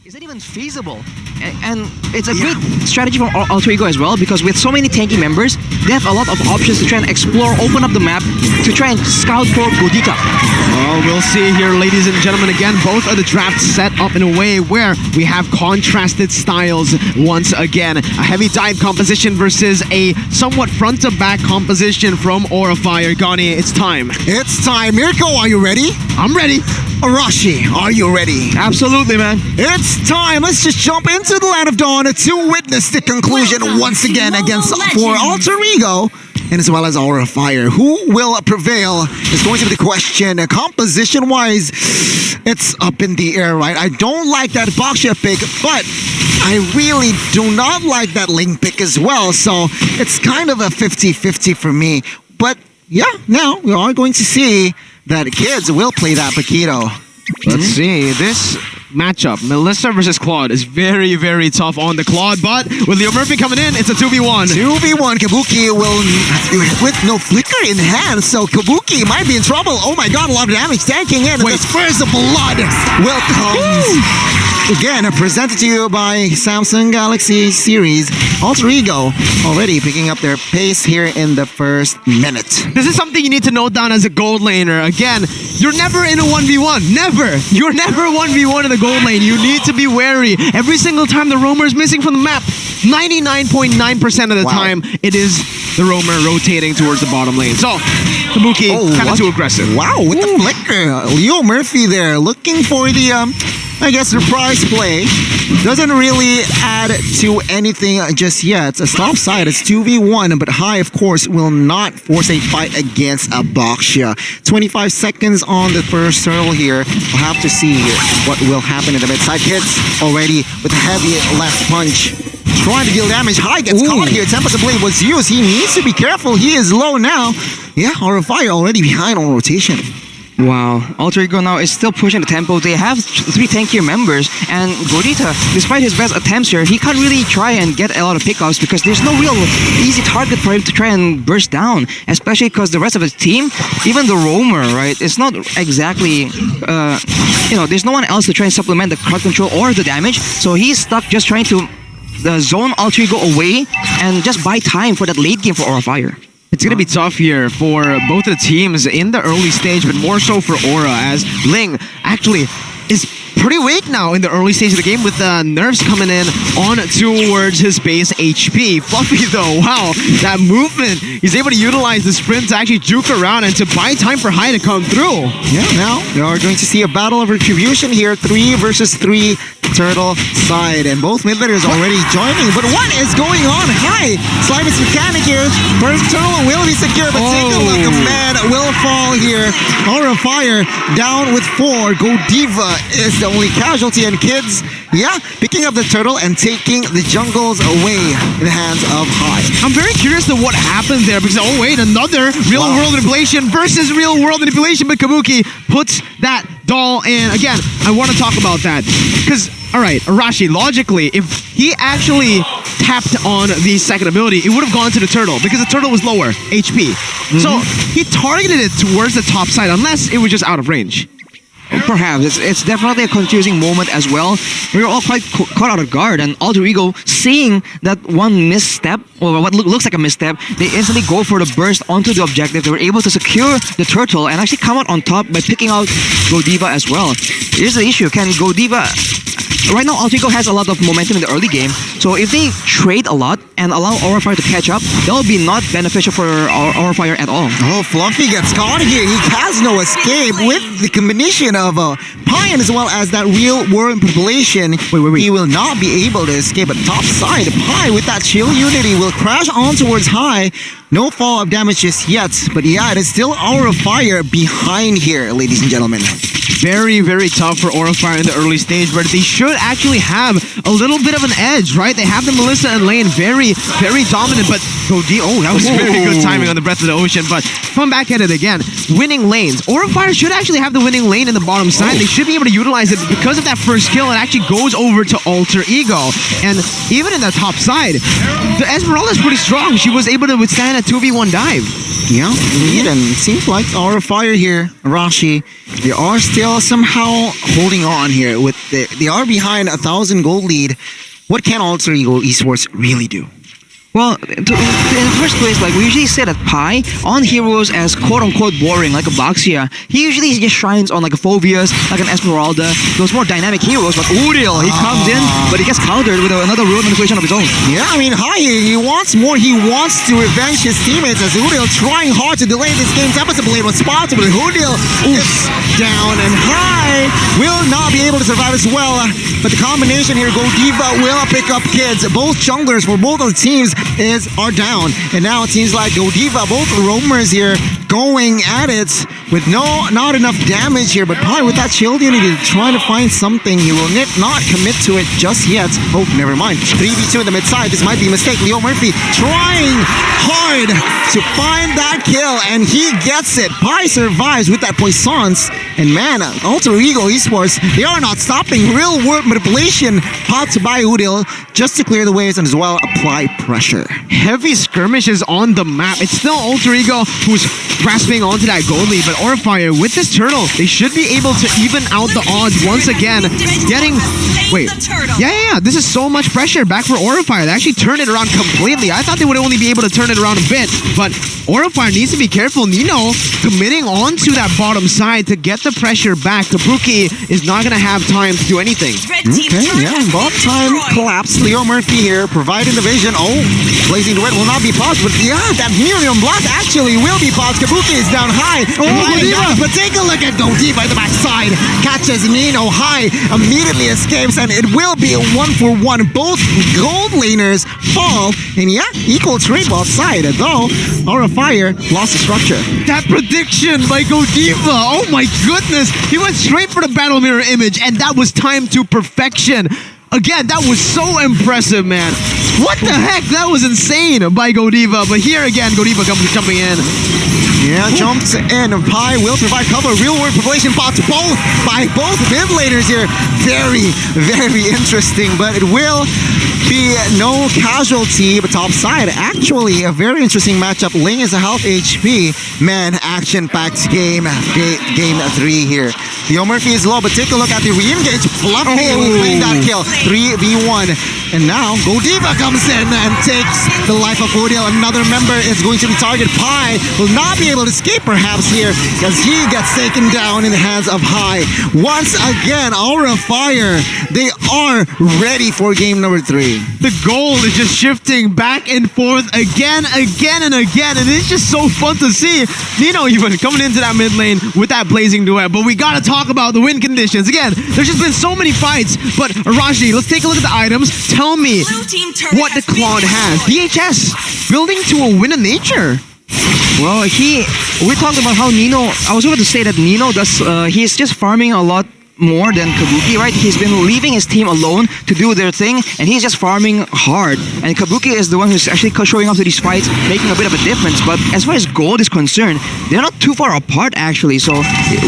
is it even feasible? And it's a great strategy from Alter Ego as well, because with so many tanky members, they have a lot of options to try and explore, open up the map, to try and scout for Godita. Well, we'll see here, ladies and gentlemen. Again, both of the drafts set up in a way where we have contrasted styles once again. A heavy dive composition versus a somewhat front-to-back composition from Aura Fire. Gani, it's time. It's time. Mirko, are you ready? I'm ready. Arashi, are you ready? Absolutely, man. It's time. Let's just jump into the Land of Dawn to witness the conclusion once again against for Alter Ego and as well as Aura Fire. Who will prevail is going to be the question. Composition-wise, it's up in the air, right? I don't like that Boxia pick, but I really do not like that Ling pick as well. So it's kind of a 50-50 for me. But yeah, now we are going to see that kids will play that Paquito. Let's see. This matchup, Melissa versus Claude, is very, very tough on the Claude, but with Leo Murphy coming in, it's a 2v1. 2v1, Kabuki will, with no flicker in hand, so Kabuki might be in trouble. Oh my god, a lot of damage tanking in, and this first blood will come. Again, presented to you by Samsung Galaxy Series. Alter Ego already picking up their pace here in the first minute. This is something you need to note down as a gold laner. Again, you're never in a 1v1. Never. You're never 1v1 in the gold lane. You need to be wary. Every single time the roamer is missing from the map, 99.9% of the time, it is the roamer rotating towards the bottom lane. So, Kabuki, kind of too aggressive. Wow, with the flicker. Leo Murphy there, looking for the, I guess, surprise play. Doesn't really add to anything just yet. A stop side, it's 2v1, but High, of course, will not force a fight against a Boxia. 25 seconds on the first turtle here. We'll have to see what will happen in the mid-side. Kids already with a heavy left punch. Trying to deal damage. High gets caught here. Tempest Blade was used. He needs to be careful. He is low now. Yeah, Aura Fire already behind on rotation. Wow, Alter Ego now is still pushing the tempo. They have 3 tankier members, and Godita, despite his best attempts here, he can't really try and get a lot of pickups because there's no real easy target for him to try and burst down, especially because the rest of his team, even the roamer, right, it's not exactly, there's no one else to try and supplement the crowd control or the damage, so he's stuck just trying to zone Alter Ego away and just buy time for that late game for Aura Fire. It's going to be tough here for both of the teams in the early stage, but more so for Aura, as Ling actually is pretty weak now in the early stage of the game with the nerfs coming in on towards his base HP. Fluffy though, wow, that movement. He's able to utilize the sprint to actually juke around and to buy time for High to come through. Yeah, now we are going to see a battle of retribution here. 3 versus 3 turtle side, and both mid laners already joining, but what is going on? High Slimus mechanic here. First turtle will be secure, but take a look, a man will fall here. Aura Fire down with 4. Godiva is the only casualty, and kids, yeah, picking up the turtle and taking the jungles away in the hands of High. I'm very curious to what happened there, because oh wait, another real world manipulation versus real world manipulation, but Kabuki puts that doll in. Again, I want to talk about that because all right, Arashi, logically, if he actually tapped on the second ability, it would have gone to the turtle because the turtle was lower HP. So he targeted it towards the top side unless it was just out of range. Perhaps. It's definitely a confusing moment as well. We were all quite caught out of guard, and Alter Ego, seeing that one misstep, or what looks like a misstep, they instantly go for the burst onto the objective. They were able to secure the turtle and actually come out on top by picking out Godiva as well. Here's the issue. Can Godiva... Right now, Alter Ego has a lot of momentum in the early game, so if they trade a lot and allow Aura Fire to catch up, that will be not beneficial for Aura Fire at all. Oh, Fluffy gets caught here. He has no escape with the combination of Pine as well as that real world population. Wait. He will not be able to escape at top side. Pine with that chill unity will crash on towards High. No fall-up damage just yet, but yeah, it is still Aura Fire behind here, ladies and gentlemen. Very, very tough for Aura Fire in the early stage, but they should actually have a little bit of an edge, right? They have the Melissa and Lane very, very dominant, but that was very good timing on the Breath of the Ocean, but come back at it again. Winning lanes. Aura Fire should actually have the winning lane in the bottom side. They should be able to utilize it because of that first kill. It actually goes over to Alter Ego, and even in the top side, the Esmeralda is pretty strong. She was able to withstand a 2v1 dive. Yeah, indeed, and it seems like Aura Fire here, Arashi, they are still somehow holding on here. They are behind 1,000 gold lead. What can Alter Ego Esports really do? Well, in the first place, like we usually say that Pi on heroes as quote-unquote boring, like a Boxia. He usually just shines on like a Phobias, like an Esmeralda, those more dynamic heroes. But Uriel, he comes in, but he gets countered with another rule manipulation of his own. Yeah, I mean, he wants more. He wants to revenge his teammates as Uriel trying hard to delay this game's episode blade was spotted, but Uriel is down and high. Will not be able to survive as well. But the combination here, Godiva will pick up kids. Both junglers for both of the teams are down, and now it seems like Godiva, both roamers here going at it with not enough damage here, but Pi with that shield unity trying to find something. He will not commit to it just yet. Oh, never mind. 3v2 in the mid side. This might be a mistake. Leo Murphy trying hard to find that kill, and he gets it. Pi survives with that Poissons, and man, Alter Ego Esports, they are not stopping. Real world manipulation popped by Udil just to clear the ways and as well apply pressure. Heavy skirmishes on the map. It's still Alter Ego who's grasping onto that gold lead, but Aurifire with this turtle, they should be able to even out the odds once again. This is so much pressure back for Aurifire. They actually turned it around completely. I thought they would only be able to turn it around a bit, but Aurifire needs to be careful. Nino committing onto that bottom side to get the pressure back. Kabuki is not going to have time to do anything. Okay, yeah, bot time collapse. Leo Murphy here providing the vision. Oh, Blazing Duet will not be paused, but yeah, that Miriam block actually will be paused. Kabuki is down high. But take a look at Godiva at the backside. Catches Nino high, immediately escapes, and it will be a 1-for-1. Both gold laners fall, and yeah, equal trade bot side, though Aurifire lost the structure. That prediction by Godiva, oh my goodness, he went straight for the battle mirror image, and that was timed to perfection. Again, that was so impressive, man. What the heck? That was insane by Godiva. But here again, Godiva comes jumping in. Yeah, jumps in. Pi will provide cover. Real world population pots by both mid laners here. Very, very interesting. But it will be no casualty. But top side, actually a very interesting matchup. Ling is a half HP. Man, action-packed game 3 here. Leo Murphy is low, but take a look at the re-engage. Fluffy will claim that kill. 3v1. And now Godiva comes in and takes the life of Odiel. Another member is going to be targeted. Pi will not be able to escape perhaps here because he gets taken down in the hands of High. Once again, Aurifire, they are ready for game number 3. The goal is just shifting back and forth again and again, and it's just so fun to see. Nino even coming into that mid lane with that Blazing Duet, but we gotta talk about the win conditions. Again, there's just been so many fights, but Arashi, let's take a look at the items. Tell me what the Claude has. DHS, building to a win of nature. Well, we talked about how Nino, I was able to say that Nino he's just farming a lot more than Kabuki, right? He's been leaving his team alone to do their thing, and he's just farming hard. And Kabuki is the one who's actually showing up to these fights, making a bit of a difference. But as far as gold is concerned, they're not too far apart actually. So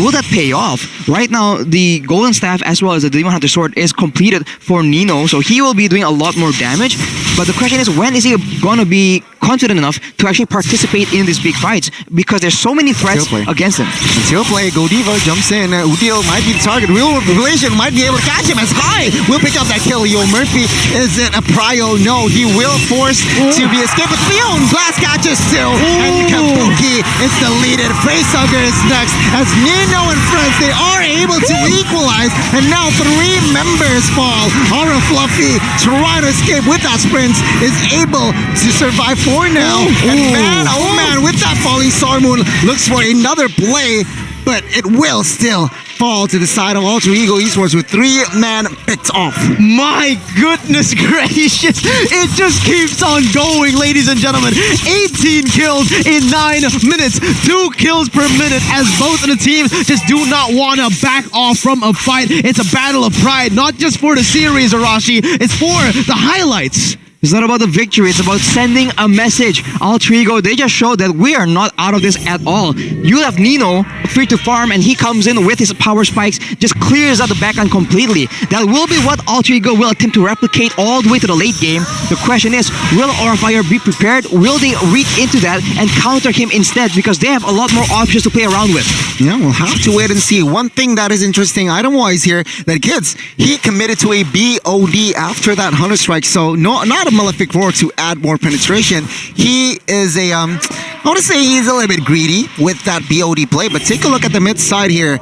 will that pay off? Right now, the Golden Staff as well as the Demon Hunter Sword is completed for Nino, so he will be doing a lot more damage. But the question is, when is he gonna be confident enough to actually participate in these big fights? Because there's so many threats against him. Until play, Godiva jumps in. Udil might be the target. Real Revelation might be able to catch him as High will pick up that kill. Leo Murphy isn't a prio. No, he will force to be escaped. But Leon blast catches still. And Kabuki is deleted. Facehugger is next. As Nino and friends, they are able to equalize. And now 3 members fall. Aura Fluffy trying to escape with that sprint is able to survive for now. And man, oh man, with that falling Star Moon, looks for another play. But it will still fall to the side of Alter Ego Esports with 3-man picked off. My goodness gracious. It just keeps on going, ladies and gentlemen. 18 kills in 9 minutes. 2 kills per minute as both of the teams just do not want to back off from a fight. It's a battle of pride, not just for the series, Arashi. It's for the highlights. It's not about the victory, it's about sending a message. Alter Ego, they just showed that we are not out of this at all. You have Nino free to farm and he comes in with his power spikes, just clears out the backline completely. That will be what Alter Ego will attempt to replicate all the way to the late game. The question is, will Aura Fire be prepared? Will they read into that and counter him instead? Because they have a lot more options to play around with. Yeah, we'll have to wait and see. One thing that is interesting item-wise here, that kids, he committed to a BOD after that Hunter Strike, so not a Malefic Roar to add more penetration. He is a, I want to say he's a little bit greedy with that BOD play, but take a look at the mid side here.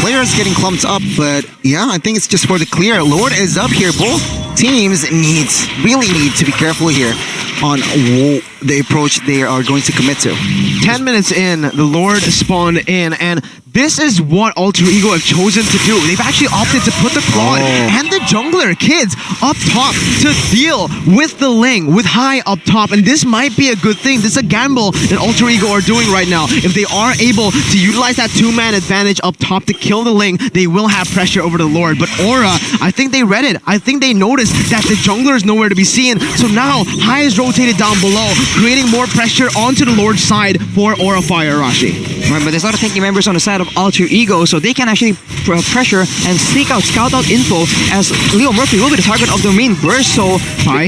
Players getting clumped up, but yeah, I think it's just for the clear. Lord is up here. Both teams really need to be careful here on the approach they are going to commit to. 10 minutes in, the Lord spawned in, and this is what Alter Ego have chosen to do. They've actually opted to put the Claude and the Jungler kids up top to deal with the Ling, with High up top, and this might be a good thing. This is a gamble that Alter Ego are doing right now. If they are able to utilize that two-man advantage up top to kill the Ling, they will have pressure over the Lord. But Aura, I think they read it. I think they noticed that the Jungler is nowhere to be seen. So now High is rotated down below, creating more pressure onto the Lord's side for Aura Fire Arashi. Right, but there's a lot of tanky members on the side of Alter Ego, so they can actually pressure and scout out info, as Leo Murphy will be the target of the main burst, so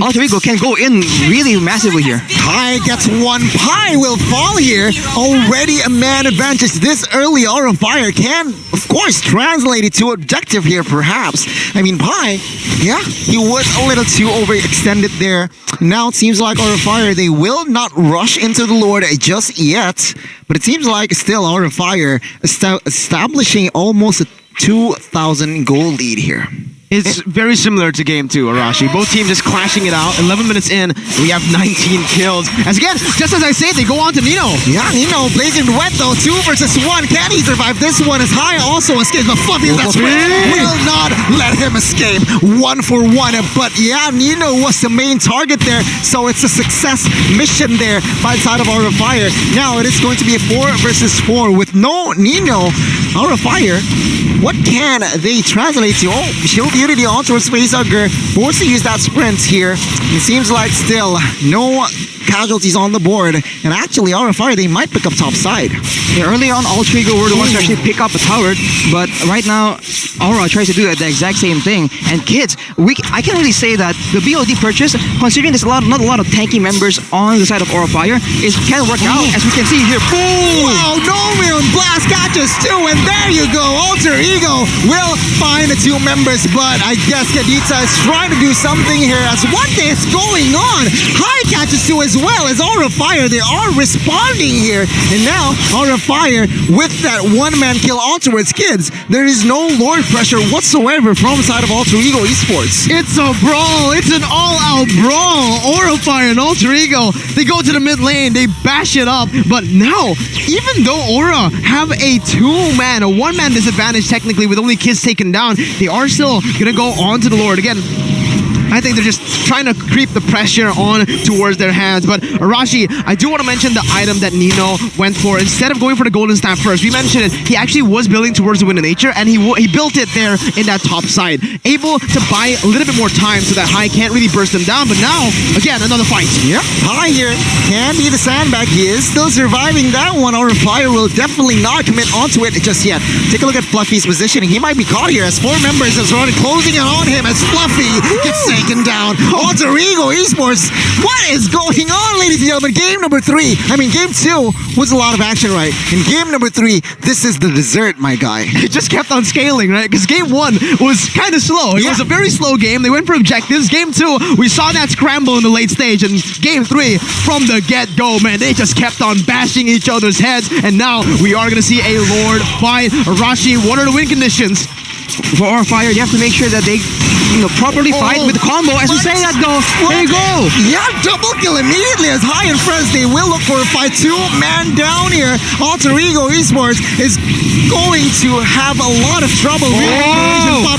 Alter Ego can go in really massively here. Pi gets one. Pi will fall here. Already a man advantage this early. Aura Fire can, of course, translate it to objective here, perhaps. I mean, Pi, yeah, he was a little too overextended there. Now it seems like Aura Fire, they will not rush into the Lord just yet, but it seems like still Aura Fire establishing almost a 2,000 goal lead here. It's very similar to game 2, Arashi. Both teams just clashing it out. 11 minutes in, we have 19 kills. As again, just as I say, they go on to Nino. Yeah, Nino blazing wet though. 2 versus 1. Can he survive? This one is High also escapes, but Fluffy that's will not let him escape. 1 for 1. But yeah, Nino was the main target there, so it's a success mission there by the side of Aura Fire. Now it is going to be a 4 versus 4 with no Nino. Aura Fire, what can they translate to? Oh, Shield Unity onto Space Hugger, forced to use that sprint here. It seems like still no casualties on the board, and actually Aura Fire, they might pick up top side. Yeah, early on, Alter Ego were the ones to actually pick up a tower, but right now, Aura tries to do the exact same thing. And kids, I can really say that the BOD purchase, considering there's not a lot of tanky members on the side of Aura Fire, it can work out, as we can see here. Boom! Wow, Nomion Blast catches 2, and there you go. Alter Ego will find the 2 members, but I guess Kadita is trying to do something here as what is going on? High catches 2 as well as Aura Fire. They are responding here, and now Aura Fire with that one-man kill onwards. Kids, there is no Lord pressure whatsoever from the side of Alter Ego Esports. It's a brawl. It's an all-out brawl. Aura Fire and Alter Ego, they go to the mid lane, they bash it up, but now, even though Aura have a 2-man, a 1-man disadvantage technically with only kids taken down, they are still gonna go on to the Lord. Again, I think they're just trying to creep the pressure on towards their hands. But Arashi, I do want to mention the item that Nino went for. Instead of going for the golden staff first, we mentioned it, he actually was building towards the Wind of Nature, and he built it there in that top side. Able to buy a little bit more time so that High can't really burst him down. But now, again, another fight. Yep, High here can be the sandbag. He is still surviving that one. Aura Fire will definitely not commit onto it just yet. Take a look at Fluffy's positioning. He might be caught here as 4 members is running, closing in on him as Fluffy gets taken down. Alter Ego Esports, what is going on, ladies and gentlemen? Game number 3. I mean, game 2 was a lot of action, right? In game number 3, this is the dessert, my guy. It just kept on scaling, right? Because game 1 was kind of slow. It was a very slow game. They went for objectives. Game 2, we saw that scramble in the late stage. And game 3, from the get-go, man, they just kept on bashing each other's heads. And now we are going to see a Lord fight. Arashi, what are the win conditions? For Aura Fire, you have to make sure that they properly fight with the combo. As we say that though, there you go. Yeah, double kill immediately as High and friends, they will look for a fight. 2-man down here. Alter Ego Esports is going to have a lot of trouble.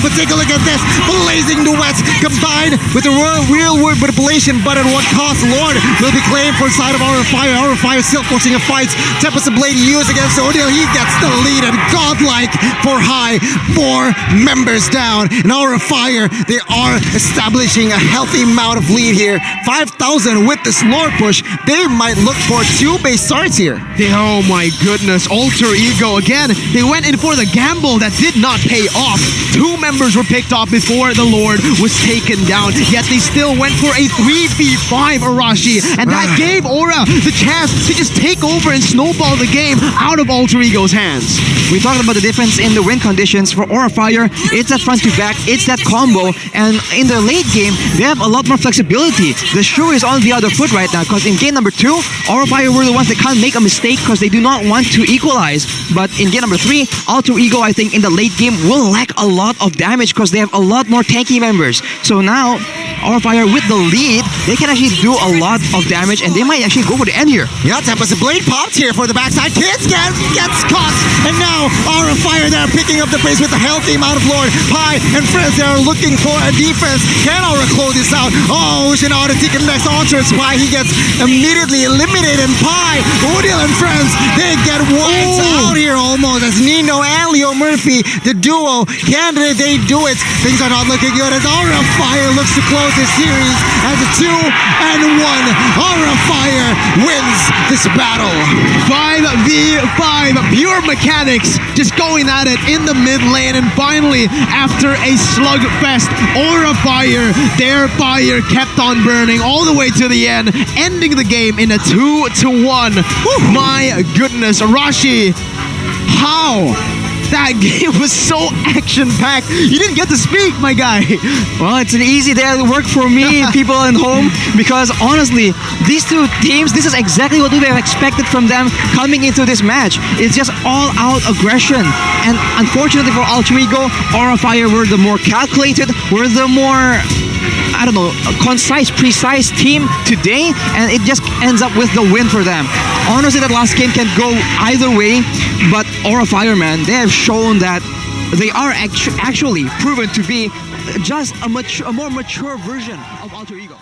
But take a look at this. Blazing duets combined with the real world manipulation, but at what cost? Lord will be claimed for side of Aura Fire. Aura Fire still forcing a fight. Tempest of Blade used against Odile. He gets the lead and gone godlike for high. 4 members down. And Aura Fire, they are establishing a healthy amount of lead here. 5,000 with this lore push. They might look for 2 base starts here. Oh my goodness, Alter Ego again. They went in for the gamble that did not pay off. 2 members were picked off before the Lord was taken down. Yet they still went for a 3v5 Arashi. And that gave Aura the chance to just take over and snowball the game out of Alter Ego's hands. We talked about the difference in the win conditions for Aura Fire. It's that front to back, it's that combo, and in the late game, they have a lot more flexibility. The shoe is on the other foot right now because in game number 2, Aura Fire were the ones that can't make a mistake because they do not want to equalize. But in game number 3, Alter Ego, I think in the late game will lack a lot of damage because they have a lot more tanky members. So now, Aura Fire with the lead, they can actually do a lot of damage and they might actually go for the end here. Yeah, Tempest Blade popped here for the backside. Kids gets caught. And now Aura Fire, they're picking up the pace with a healthy amount of Lord. Pi and friends, they're looking for a defense. Can Aura close this out? Oh, Shinada taking next onto Pi. He gets immediately eliminated. And Pi, Udil and friends, they get wiped out here almost as Nino and Leo Murphy, the duo, can they do it? Things are not looking good as Aura Fire looks to close this series as a 2-1. Aura Fire wins this battle. 5v5, pure mechanics, just going at it in the mid lane, and finally, after a slugfest, Aura Fire, their fire kept on burning all the way to the end, ending the game in a 2-1. My goodness, Arashi, how? That game was so action-packed. You didn't get to speak, my guy. Well, it's an easy day at work for me, people at home, because honestly, these 2 teams, this is exactly what we have expected from them coming into this match. It's just all-out aggression. And unfortunately for Alter Ego, Aura Fire were the more calculated, were the more, I don't know, concise, precise team today, and it just ends up with the win for them. Honestly, that last game can go either way, but Aura Fire, man, they have shown that they are actually proven to be just a more mature version of Alter Ego.